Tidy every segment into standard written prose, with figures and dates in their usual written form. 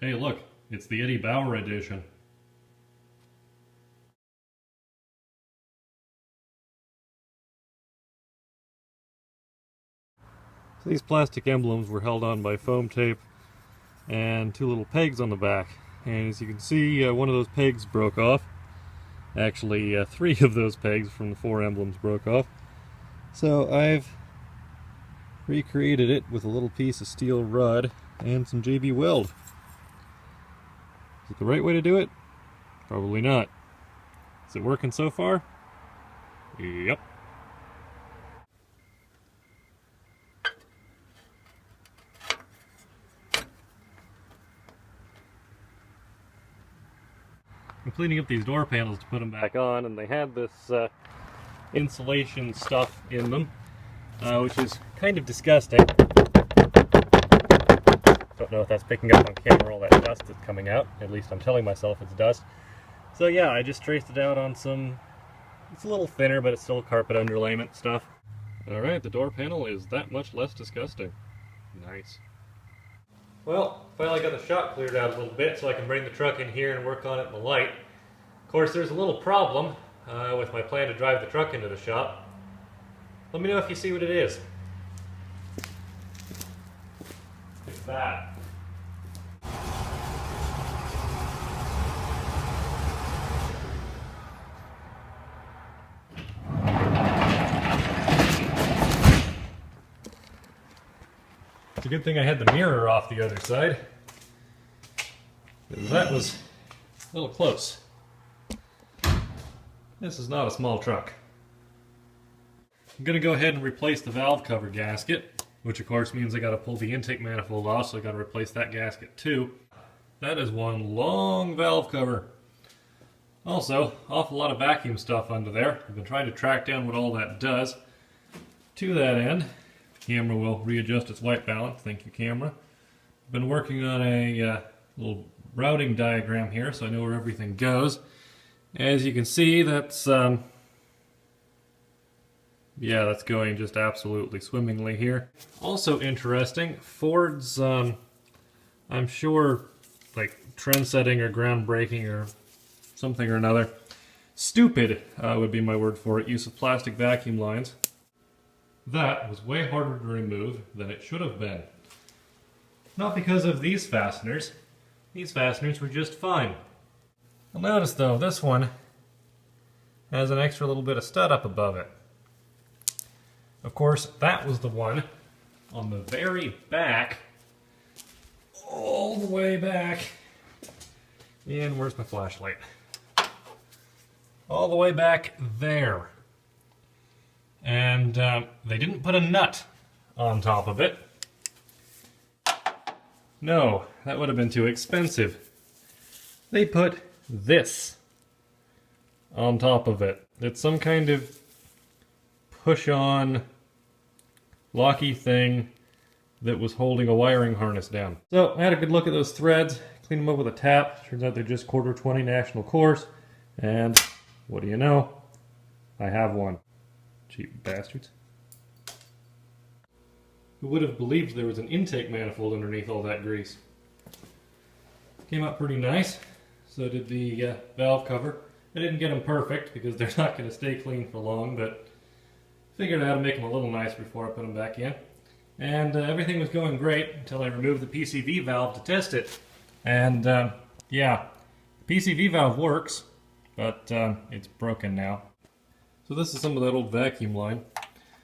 Hey look, it's the Eddie Bauer edition. So these plastic emblems were held on by foam tape and two little pegs on the back. And as you can see, one of those pegs broke off. Actually, three of those pegs from the four emblems broke off. So I've recreated it with a little piece of steel rod and some JB weld. Is it the right way to do it? Probably not. Is it working so far? Yep. I'm cleaning up these door panels to put them back on, and they had this insulation stuff in them, which is kind of disgusting. Don't know if that's picking up on camera, all that dust that's coming out. At least I'm telling myself it's dust. So yeah, I just traced it out on some, it's a little thinner, but it's still carpet underlayment stuff. Alright, the door panel is that much less disgusting. Nice. Well, finally got the shop cleared out a little bit so I can bring the truck in here and work on it in the light. Of course, there's a little problem with my plan to drive the truck into the shop. Let me know if you see what it is. It's that. It's a good thing I had the mirror off the other side, because that was a little close. This is not a small truck. I'm going to go ahead and replace the valve cover gasket, which of course means I got to pull the intake manifold off, so I got to replace that gasket too. That is one long valve cover. Also, awful lot of vacuum stuff under there. I've been trying to track down what all that does. To that end, camera will readjust its white balance. Thank you, camera. I've been working on a little routing diagram here so I know where everything goes. As you can see, that's yeah, that's going just absolutely swimmingly here. Also interesting, Ford's I'm sure like trend-setting or groundbreaking or something or another, stupid would be my word for it, use of plastic vacuum lines. That was way harder to remove than it should have been. Not because of these fasteners. These fasteners were just fine. You'll notice though, this one has an extra little bit of stud up above it. Of course, that was the one on the very back, all the way back. And where's my flashlight? All the way back there. And they didn't put a nut on top of it. No, that would have been too expensive. They put this on top of it. It's some kind of push-on locky thing that was holding a wiring harness down. So I had a good look at those threads, cleaned them up with a tap. Turns out they're just quarter 20 national course. And what do you know? I have one. Cheap bastards. Who would have believed there was an intake manifold underneath all that grease? Came out pretty nice. So did the valve cover. I didn't get them perfect because they're not going to stay clean for long, but figured out how to make them a little nicer before I put them back in. And everything was going great until I removed the PCV valve to test it. And yeah, the PCV valve works, but it's broken now. So this is some of that old vacuum line.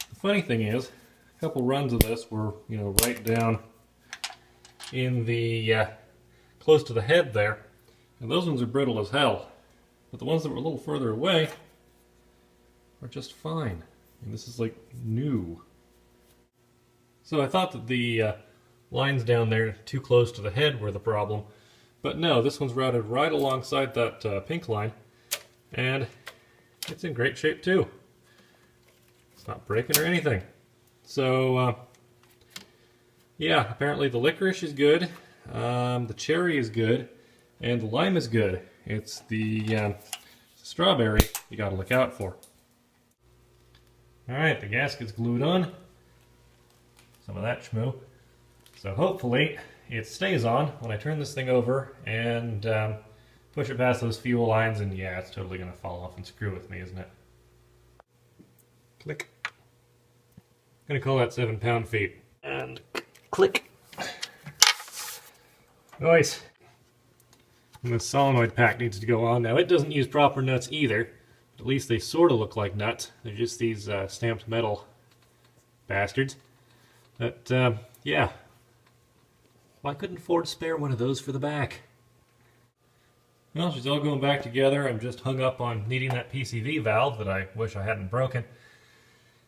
The funny thing is, a couple runs of this were, you know, right down in the close to the head there, and those ones are brittle as hell. But the ones that were a little further away are just fine. And this is like new. So I thought that the lines down there too close to the head were the problem, but no, this one's routed right alongside that pink line, and it's in great shape too. It's not breaking or anything. So yeah, apparently the licorice is good, the cherry is good, and the lime is good. It's the strawberry you gotta look out for. Alright, the gasket's glued on. Some of that schmoo. So hopefully it stays on when I turn this thing over and push it past those fuel lines, and yeah, it's totally going to fall off and screw with me, isn't it? Click. I'm going to call that 7 pound-feet. And click. Nice. And the solenoid pack needs to go on. Now, it doesn't use proper nuts either. At least they sort of look like nuts. They're just these stamped metal bastards. But, yeah. Well, I couldn't afford to spare one of those for the back. Well, she's all going back together. I'm just hung up on needing that PCV valve that I wish I hadn't broken.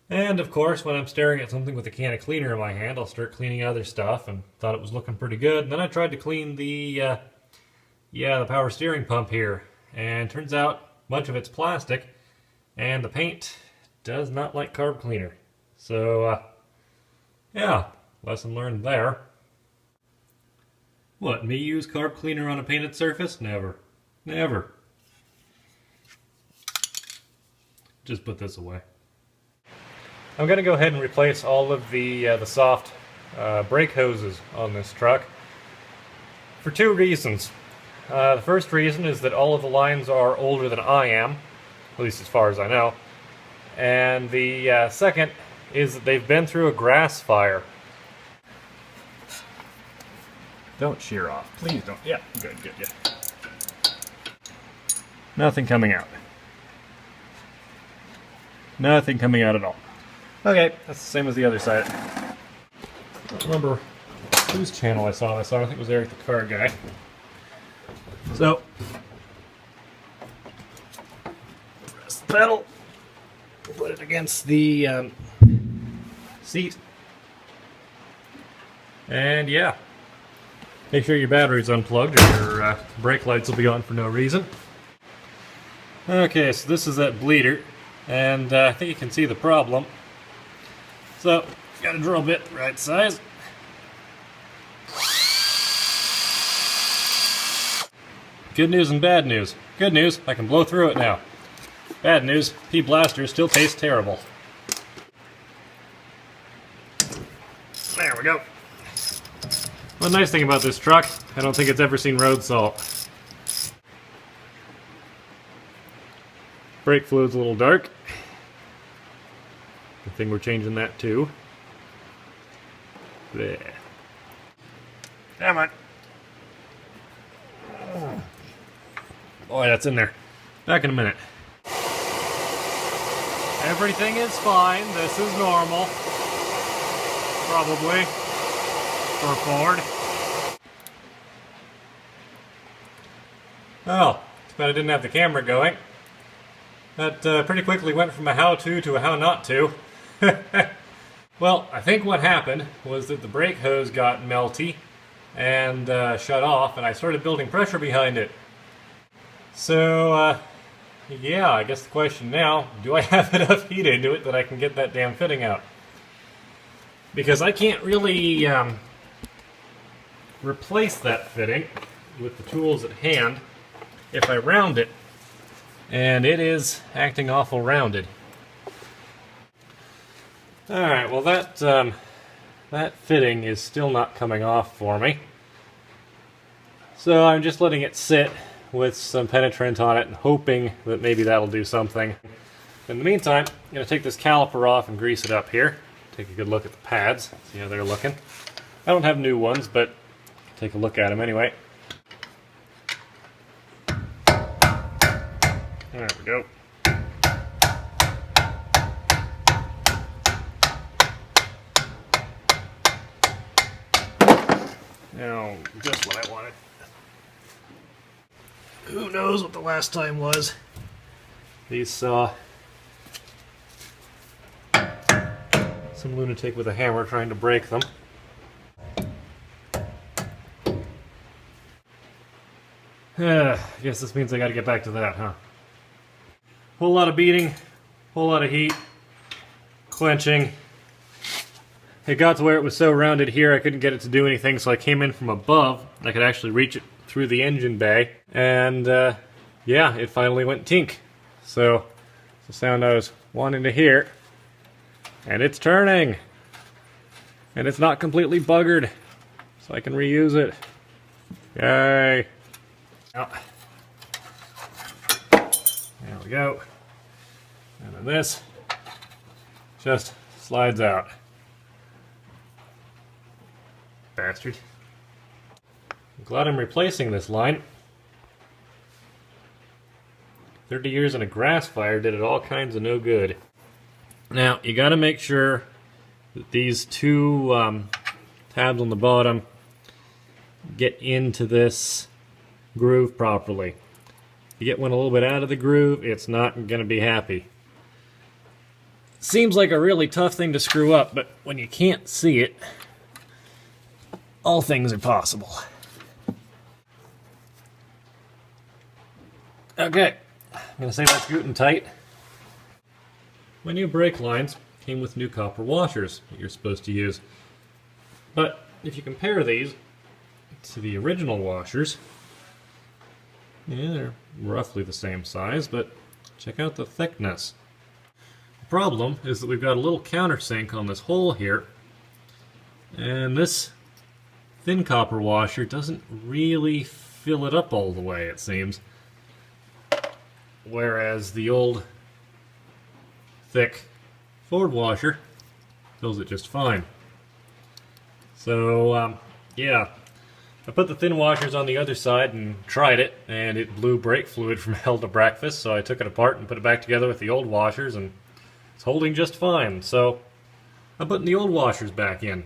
And, of course, when I'm staring at something with a can of cleaner in my hand, I'll start cleaning other stuff, and thought it was looking pretty good. And then I tried to clean the power steering pump here. And turns out much of it's plastic, and the paint does not like carb cleaner. So, yeah, lesson learned there. What, me use carb cleaner on a painted surface? Never. Never. Just put this away. I'm going to go ahead and replace all of the soft brake hoses on this truck for two reasons. The first reason is that all of the lines are older than I am, at least as far as I know. And the second is that they've been through a grass fire. Don't shear off. Please don't. Yeah, good, yeah. Nothing coming out. Nothing coming out at all. Okay, that's the same as the other side. I don't remember whose channel I saw this on. I think it was Eric the Car Guy. So, press the pedal, put it against the seat, and yeah, make sure your battery's unplugged or your brake lights will be on for no reason. Okay, so this is that bleeder, and I think you can see the problem. So, got a drill bit the right size. Good news and bad news. Good news, I can blow through it now. Bad news, P-Blaster still tastes terrible. There we go. One nice thing about this truck, I don't think it's ever seen road salt. Brake fluid's a little dark. Good thing we're changing that too. There. Come on. Boy, that's in there. Back in a minute. Everything is fine. This is normal. Probably. For a Ford. Well, too bad I didn't have the camera going. That pretty quickly went from a how-to to a how-not-to. Well, I think what happened was that the brake hose got melty and shut off, and I started building pressure behind it. So, yeah, I guess the question now, do I have enough heat into it that I can get that damn fitting out? Because I can't really replace that fitting with the tools at hand if I round it, and it is acting awful rounded. Alright, well that fitting is still not coming off for me. So I'm just letting it sit with some penetrant on it and hoping that maybe that'll do something. In the meantime, I'm going to take this caliper off and grease it up here. Take a good look at the pads, see how they're looking. I don't have new ones, but take a look at them anyway. There we go. Now, just what I wanted. Who knows what the last time was? These saw some lunatic with a hammer trying to break them. I guess this means I gotta get back to that, huh? Whole lot of beating, whole lot of heat, clenching. It got to where it was so rounded here I couldn't get it to do anything, so I came in from above. I could actually reach it through the engine bay, and yeah, it finally went tink. So, it's the sound I was wanting to hear. And it's turning! And it's not completely buggered. so I can reuse it. Yay! Oh. There we go. And then this just slides out. Bastard. I'm glad I'm replacing this line. 30 years in a grass fire did it all kinds of no good. Now, you gotta make sure that these two tabs on the bottom get into this groove properly. If you get one a little bit out of the groove, it's not gonna be happy. Seems like a really tough thing to screw up, but when you can't see it, all things are possible. Okay, I'm gonna say that's good and tight. My new brake lines came with new copper washers that you're supposed to use. But if you compare these to the original washers, yeah, they're roughly the same size, but check out the thickness. The problem is that we've got a little countersink on this hole here, and this thin copper washer doesn't really fill it up all the way, it seems. Whereas the old thick Ford washer fills it just fine. So, yeah. I put the thin washers on the other side and tried it, and it blew brake fluid from hell to breakfast, so I took it apart and put it back together with the old washers, and it's holding just fine. So, I'm putting the old washers back in.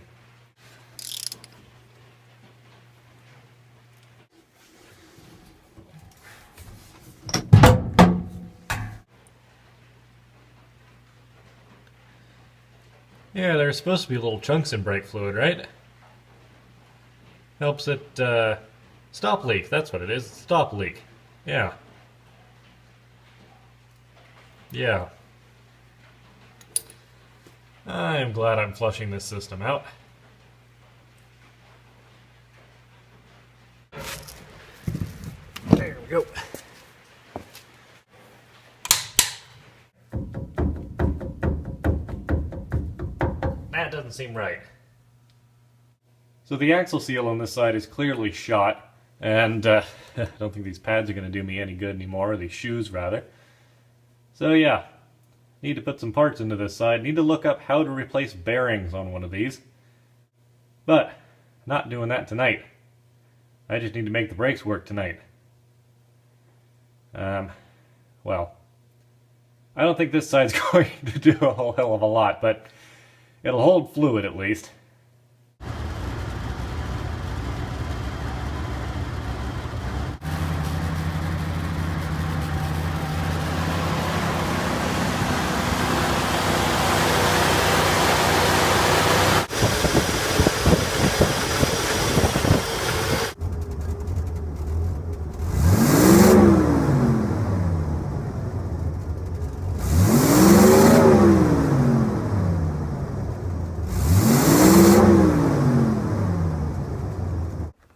Yeah, there's supposed to be little chunks in brake fluid, right? Helps it stop leak, that's what it is, stop leak. Yeah. Yeah. I'm glad I'm flushing this system out. There we go. That doesn't seem right. So the axle seal on this side is clearly shot, and I don't think these pads are going to do me any good anymore, or these shoes rather. So yeah, need to put some parts into this side, need to look up how to replace bearings on one of these. But, not doing that tonight. I just need to make the brakes work tonight. Well, I don't think this side's going to do a whole hell of a lot, but it'll hold fluid at least.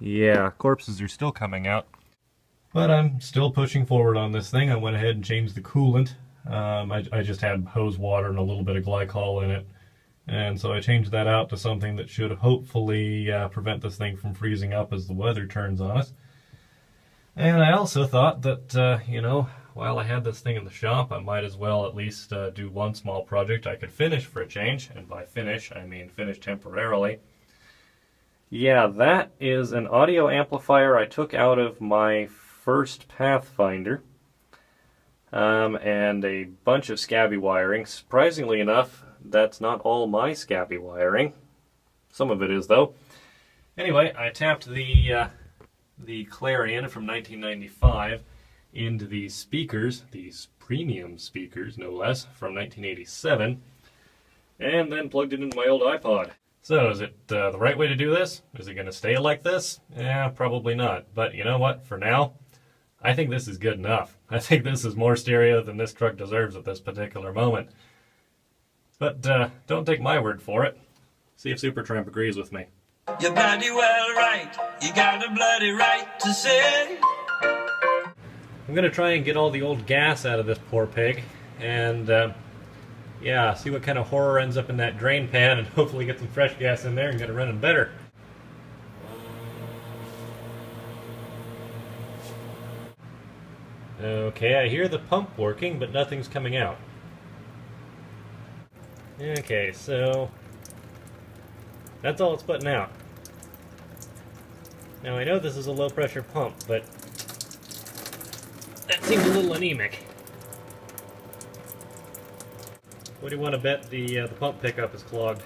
Yeah, corpses are still coming out. But I'm still pushing forward on this thing. I went ahead and changed the coolant. I just had hose water and a little bit of glycol in it. And so I changed that out to something that should hopefully prevent this thing from freezing up as the weather turns on us. And I also thought that, you know, while I had this thing in the shop, I might as well at least do one small project I could finish for a change. And by finish, I mean finish temporarily. Yeah, that is an audio amplifier I took out of my first Pathfinder. And a bunch of scabby wiring. Surprisingly enough, that's not all my scabby wiring. Some of it is, though. Anyway, I tapped the Clarion from 1995 into these speakers, these premium speakers, no less, from 1987, and then plugged it into my old iPod. So, is it the right way to do this? Is it going to stay like this? Yeah, probably not. But you know what? For now, I think this is good enough. I think this is more stereo than this truck deserves at this particular moment. But don't take my word for it. See if Supertramp agrees with me. You're bloody well right. You got a bloody right to say. I'm going to try and get all the old gas out of this poor pig. And yeah, see what kind of horror ends up in that drain pan, and hopefully get some fresh gas in there and get it running better. Okay, I hear the pump working, but nothing's coming out. Okay, so that's all it's putting out. Now I know this is a low pressure pump, but that seems a little anemic. What do you want to bet the pump pickup is clogged?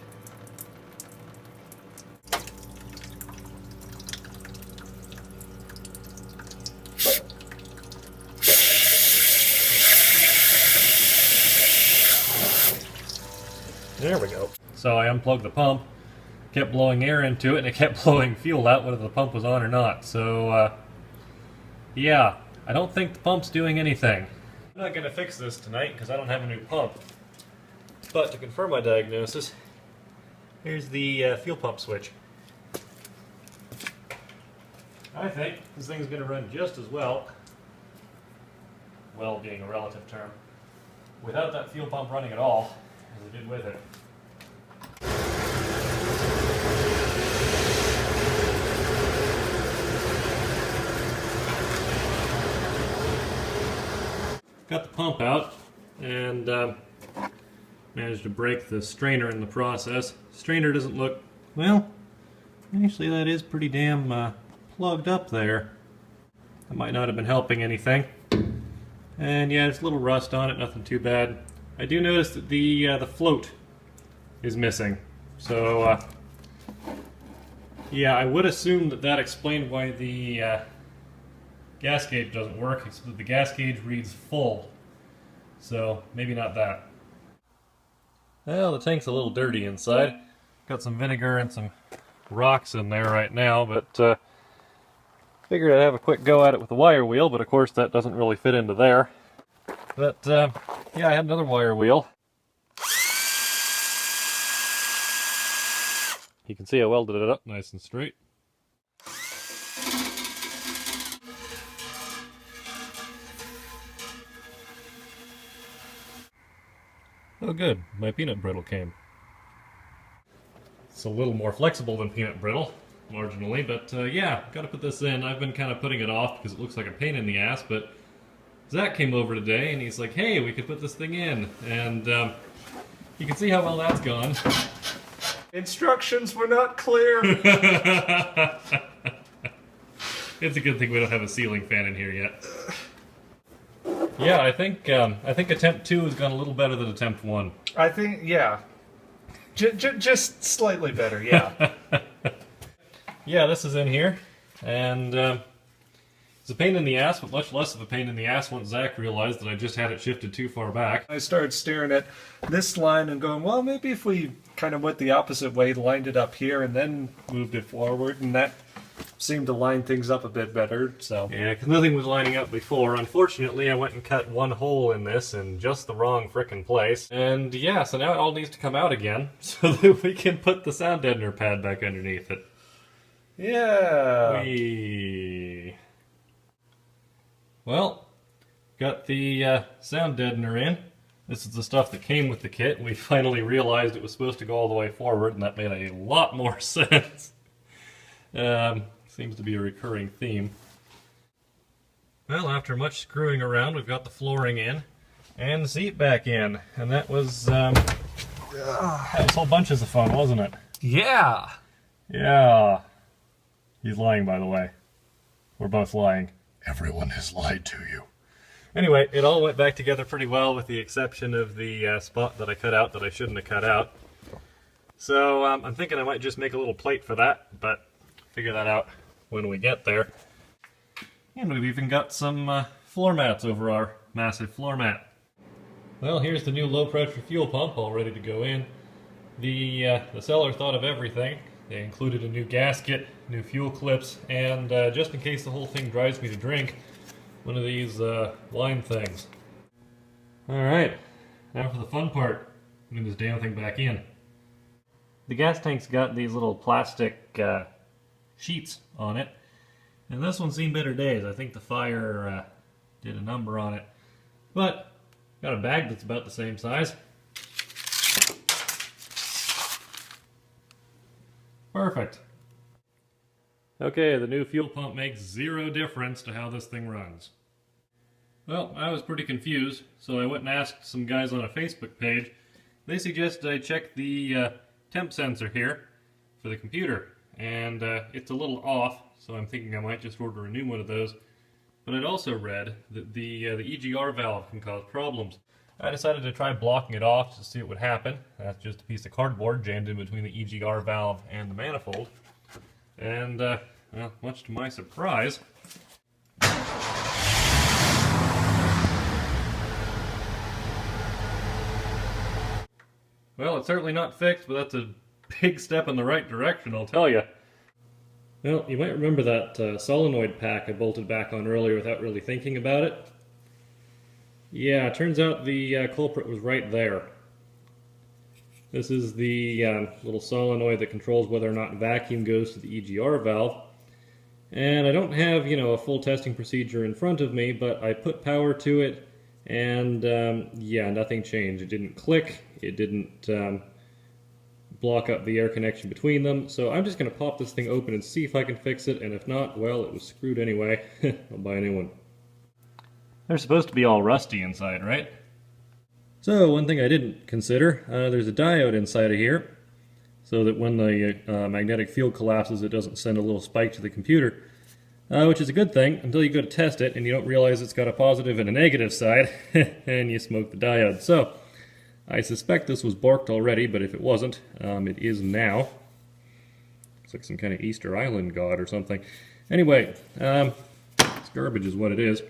There we go. So I unplugged the pump, kept blowing air into it, and it kept blowing fuel out whether the pump was on or not. So, yeah, I don't think the pump's doing anything. I'm not going to fix this tonight because I don't have a new pump. But to confirm my diagnosis, here's the fuel pump switch. I think this thing's going to run just as well being a relative term, without that fuel pump running at all, as it did with it. Got the pump out and managed to break the strainer in the process. Strainer doesn't look, well, actually that is pretty damn plugged up there. That might not have been helping anything. And yeah, there's a little rust on it, nothing too bad. I do notice that the float is missing. So yeah, I would assume that that explained why the gas gauge doesn't work, except that the gas gauge reads full. So maybe not that. Well, the tank's a little dirty inside. Got some vinegar and some rocks in there right now, but figured I'd have a quick go at it with the wire wheel, but of course that doesn't really fit into there. But yeah, I had another wire wheel. You can see I welded it up nice and straight. Oh good, my peanut brittle came. It's a little more flexible than peanut brittle, marginally, but yeah, gotta put this in. I've been kind of putting it off because it looks like a pain in the ass, but Zach came over today and he's like, hey, we could put this thing in. And you can see how well that's gone. Instructions were not clear. It's a good thing we don't have a ceiling fan in here yet. Yeah, I think attempt 2 has gone a little better than attempt 1. I think, yeah. Just slightly better, yeah. Yeah, this is in here, and it's a pain in the ass, but much less of a pain in the ass once Zach realized that I just had it shifted too far back. I started staring at this line and going, well, maybe if we kind of went the opposite way, lined it up here, and then moved it forward, and that seemed to line things up a bit better, so. Yeah, because nothing was lining up before. Unfortunately, I went and cut one hole in this in just the wrong frickin' place. And yeah, so now it all needs to come out again so that we can put the sound deadener pad back underneath it. Yeah. Well, got the sound deadener in. This is the stuff that came with the kit. We finally realized it was supposed to go all the way forward, and that made a lot more sense. Seems to be a recurring theme. Well, after much screwing around, we've got the flooring in and the seat back in, and that was whole bunches of fun, wasn't it? Yeah. Yeah. He's lying, by the way. We're both lying. Everyone has lied to you. Anyway, it all went back together pretty well, with the exception of the spot that I cut out that I shouldn't have cut out. So I'm thinking I might just make a little plate for that, but figure that out when we get there. And we've even got some floor mats over our massive floor mat. Well, here's the new low pressure fuel pump all ready to go in. The seller thought of everything. They included a new gasket, new fuel clips, and just in case the whole thing drives me to drink, one of these line things. Alright, now for the fun part, putting this damn thing back in. The gas tank's got these little plastic sheets on it, and this one's seen better days. I think the fire did a number on it. But, got a bag that's about the same size. Perfect. Okay, the new fuel pump makes zero difference to how this thing runs. Well, I was pretty confused, so I went and asked some guys on a Facebook page. They suggested I check the temp sensor here for the computer, and it's a little off, so I'm thinking I might just order a new one of those. But I'd also read that the EGR valve can cause problems. I decided to try blocking it off to see what would happen. That's just a piece of cardboard jammed in between the EGR valve and the manifold. And, well, much to my surprise, well, it's certainly not fixed, but that's a big step in the right direction, I'll tell you. Well, you might remember that solenoid pack I bolted back on earlier without really thinking about it. Yeah, it turns out the culprit was right there. This is the little solenoid that controls whether or not vacuum goes to the EGR valve. And I don't have, a full testing procedure in front of me, but I put power to it, and yeah, nothing changed. It didn't click, it didn't block up the air connection between them, so I'm just going to pop this thing open and see if I can fix it, and if not, well, it was screwed anyway. I'll buy a new one. They're supposed to be all rusty inside, right? So, one thing I didn't consider, there's a diode inside of here, so that when the magnetic field collapses it doesn't send a little spike to the computer, which is a good thing until you go to test it and you don't realize it's got a positive and a negative side, and you smoke the diode. So, I suspect this was borked already, but if it wasn't, it is now. Looks like some kind of Easter Island god or something. Anyway, it's garbage is what it is.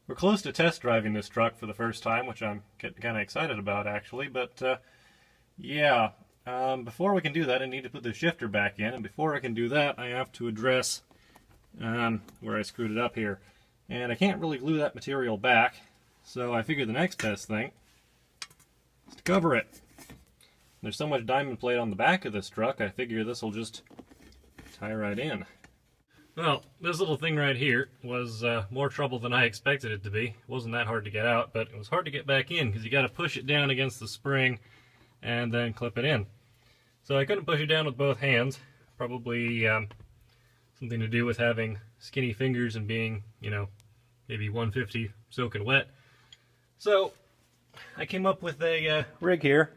We're close to test driving this truck for the first time, which I'm getting kind of excited about, actually. But, yeah, before we can do that, I need to put the shifter back in. And before I can do that, I have to address where I screwed it up here. And I can't really glue that material back, so I figured the next best thing is to cover it. There's so much diamond plate on the back of this truck, I figure this will just tie right in. Well, this little thing right here was more trouble than I expected it to be. It wasn't that hard to get out, but it was hard to get back in because you got to push it down against the spring and then clip it in. So I couldn't push it down with both hands. Probably something to do with having skinny fingers and being, maybe 150 soaking wet. So I came up with a rig here,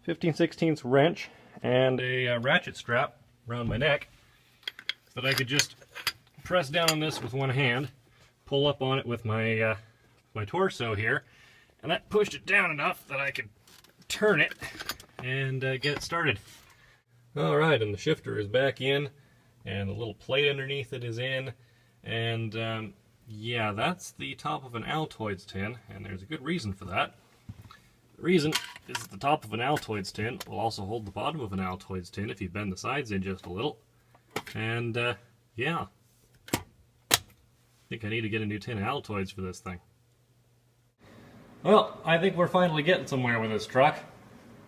15/16 wrench and a ratchet strap around my neck, that I could just press down on this with one hand, pull up on it with my my torso here, and that pushed it down enough that I could turn it and get it started. Alright, and the shifter is back in, and the little plate underneath it is in, and yeah, that's the top of an Altoids tin, and there's a good reason for that. The reason is that the top of an Altoids tin will also hold the bottom of an Altoids tin if you bend the sides in just a little. And, yeah. I think I need to get a new tin of Altoids for this thing. Well, I think we're finally getting somewhere with this truck.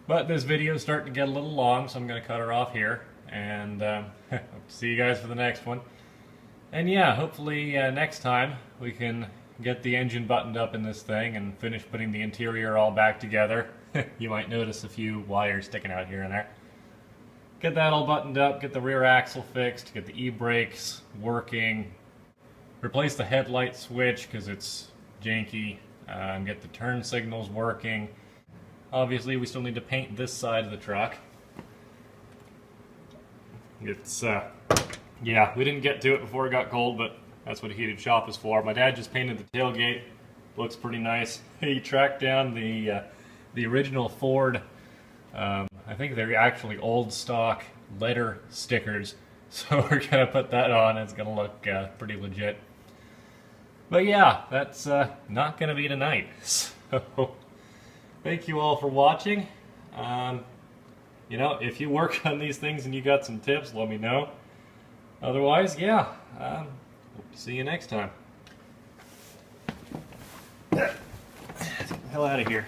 But this video is starting to get a little long, so I'm going to cut her off here. And, hope to see you guys for the next one. And yeah, hopefully next time we can get the engine buttoned up in this thing and finish putting the interior all back together. You might notice a few wires sticking out here and there. Get that all buttoned up, get the rear axle fixed, get the e-brakes working, replace the headlight switch because it's janky, and get the turn signals working. Obviously we still need to paint this side of the truck. It's, yeah, we didn't get to it before it got cold, but that's what a heated shop is for. My dad just painted the tailgate, looks pretty nice. He tracked down the original Ford, I think they're actually old stock letter stickers, so we're going to put that on. It's going to look pretty legit. But yeah, that's not going to be tonight. So thank you all for watching. If you work on these things and you got some tips, let me know. Otherwise, yeah, hope to see you next time. Get the hell out of here.